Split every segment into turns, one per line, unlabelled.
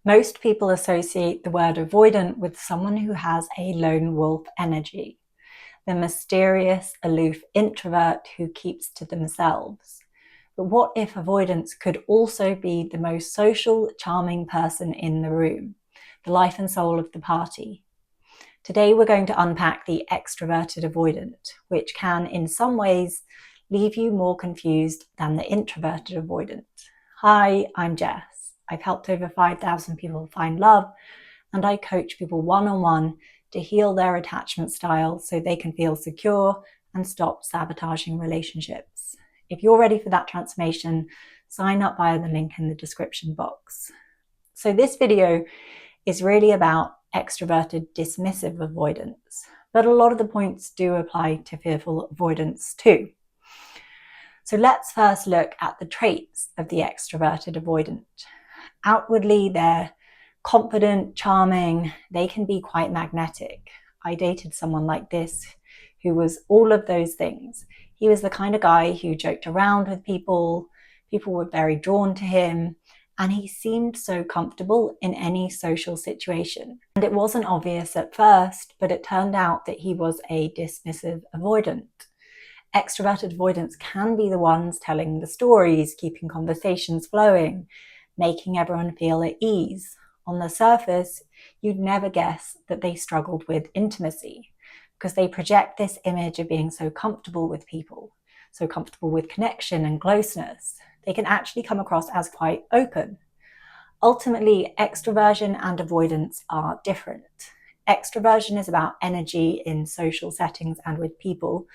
Most people associate the word avoidant with someone who has a lone wolf energy, the mysterious, aloof introvert who keeps to themselves. But what if avoidance could also be the most social, charming person in the room, the life and soul of the party? Today we're going to unpack the extroverted avoidant, which can, in some ways, leave you more confused than the introverted avoidant. Hi, I'm Jess. I've helped over 5,000 people find love, and I coach people one-on-one to heal their attachment style so they can feel secure and stop sabotaging relationships. If you're ready for that transformation, sign up via the link in the description box. So this video is really about extroverted dismissive avoidance, but a lot of the points do apply to fearful avoidance too. So let's first look at the traits of the extroverted avoidant. Outwardly, they're confident, charming, they can be quite magnetic. I dated someone like this who was all of those things. He was the kind of guy who joked around with people were very drawn to him, and he seemed so comfortable in any social situation. And it wasn't obvious at first, but it turned out that he was a dismissive avoidant. Extroverted avoidants can be the ones telling the stories, keeping conversations flowing, making everyone feel at ease. On the surface, you'd never guess that they struggled with intimacy because they project this image of being so comfortable with people, so comfortable with connection and closeness. They can actually come across as quite open. Ultimately, extroversion and avoidance are different. Extroversion is about energy in social settings and with people.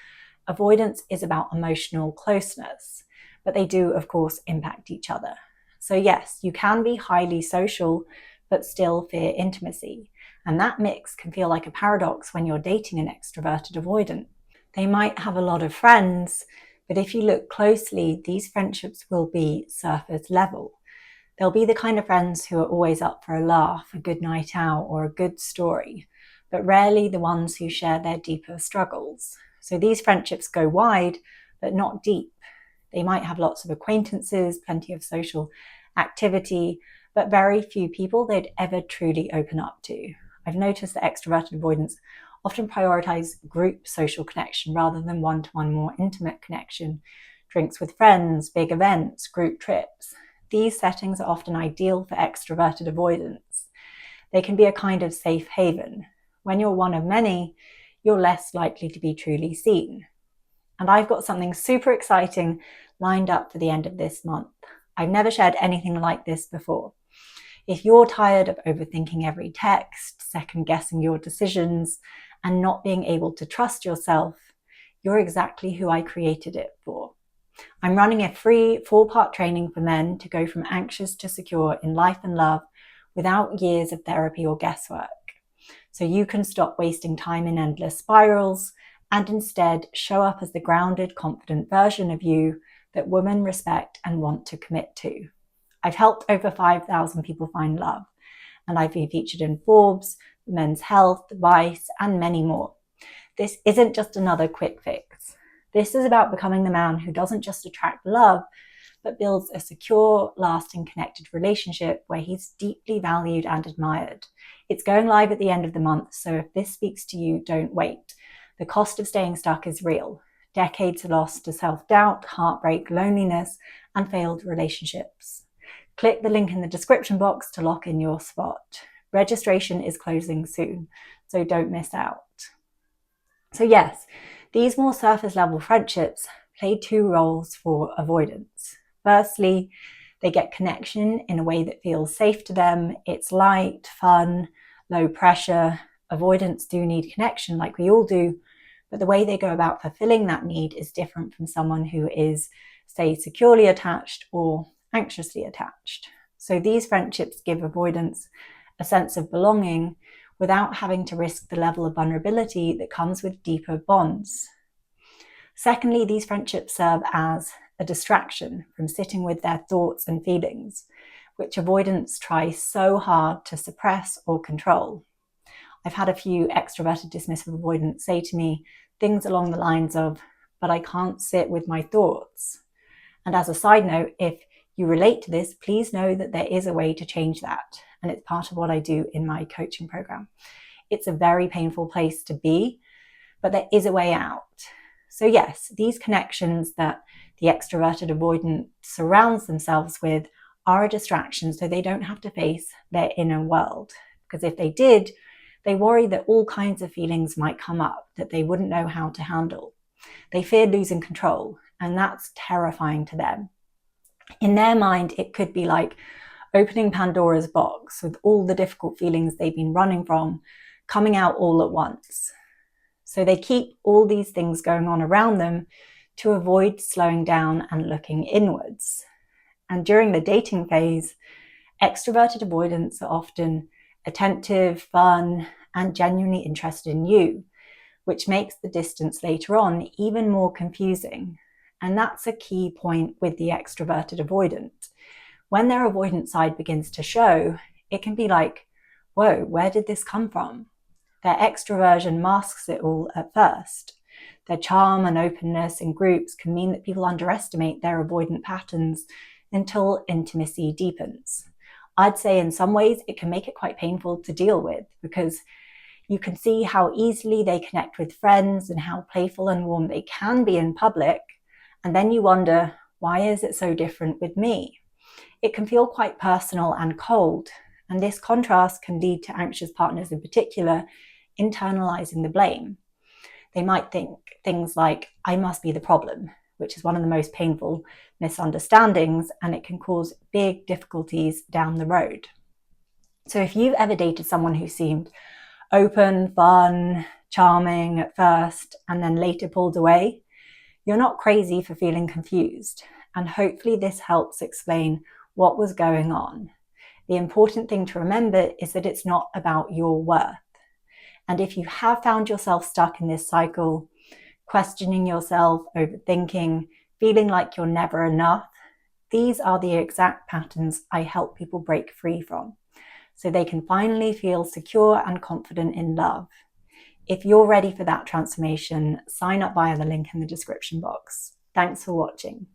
Avoidance is about emotional closeness, but they do, of course, impact each other. So yes, you can be highly social, but still fear intimacy. And that mix can feel like a paradox when you're dating an extroverted avoidant. They might have a lot of friends, but if you look closely, these friendships will be surface level. They'll be the kind of friends who are always up for a laugh, a good night out, or a good story, but rarely the ones who share their deeper struggles. So these friendships go wide, but not deep. They might have lots of acquaintances, plenty of social activity, but very few people they'd ever truly open up to. I've noticed that extroverted avoidants often prioritize group social connection rather than one-to-one, more intimate connection. Drinks with friends, big events, group trips. These settings are often ideal for extroverted avoidants. They can be a kind of safe haven. When you're one of many, you're less likely to be truly seen. And I've got something super exciting lined up for the end of this month. I've never shared anything like this before. If you're tired of overthinking every text, second-guessing your decisions, and not being able to trust yourself, you're exactly who I created it for. I'm running a free 4-part training for men to go from anxious to secure in life and love without years of therapy or guesswork. So you can stop wasting time in endless spirals and instead show up as the grounded, confident version of you that women respect and want to commit to. I've helped over 5,000 people find love, and I've been featured in Forbes, Men's Health, Vice, and many more. This isn't just another quick fix. This is about becoming the man who doesn't just attract love, but builds a secure, lasting, connected relationship where he's deeply valued and admired. It's going live at the end of the month, so if this speaks to you, don't wait. The cost of staying stuck is real. Decades lost to self-doubt, heartbreak, loneliness, and failed relationships. Click the link in the description box to lock in your spot. Registration is closing soon, so don't miss out. So yes, these more surface level friendships play 2 roles for avoidance. Firstly, they get connection in a way that feels safe to them. It's light, fun, low pressure. Avoidants do need connection like we all do, but the way they go about fulfilling that need is different from someone who is, say, securely attached or anxiously attached. So these friendships give avoidants a sense of belonging without having to risk the level of vulnerability that comes with deeper bonds. Secondly, these friendships serve as a distraction from sitting with their thoughts and feelings, which avoidants try so hard to suppress or control. I've had a few extroverted dismissive avoidants say to me things along the lines of, "But I can't sit with my thoughts." And as a side note, if you relate to this, please know that there is a way to change that. and it's part of what I do in my coaching program. It's a very painful place to be, but there is a way out. So yes, these connections that the extroverted avoidant surrounds themselves with are a distraction, so they don't have to face their inner world. Because if they did, they worry that all kinds of feelings might come up that they wouldn't know how to handle. They fear losing control, and that's terrifying to them. In their mind, it could be like opening Pandora's box with all the difficult feelings they've been running from coming out all at once. So they keep all these things going on around them to avoid slowing down and looking inwards. And during the dating phase, extroverted avoidants are often attentive, fun, and genuinely interested in you, which makes the distance later on even more confusing. And that's a key point with the extroverted avoidant. When their avoidant side begins to show, it can be like, whoa, where did this come from? Their extroversion masks it all at first. Their charm and openness in groups can mean that people underestimate their avoidant patterns until intimacy deepens. I'd say in some ways it can make it quite painful to deal with, because you can see how easily they connect with friends and how playful and warm they can be in public. And then you wonder, why is it so different with me? It can feel quite personal and cold. And this contrast can lead to anxious partners in particular internalizing the blame. They might think things like, I must be the problem, which is one of the most painful misunderstandings, and it can cause big difficulties down the road. So if you've ever dated someone who seemed open, fun, charming at first, and then later pulled away, you're not crazy for feeling confused. And hopefully this helps explain what was going on. The important thing to remember is that it's not about your worth. And if you have found yourself stuck in this cycle, questioning yourself, overthinking, feeling like you're never enough, these are the exact patterns I help people break free from, so they can finally feel secure and confident in love. If you're ready for that transformation, sign up via the link in the description box. Thanks for watching.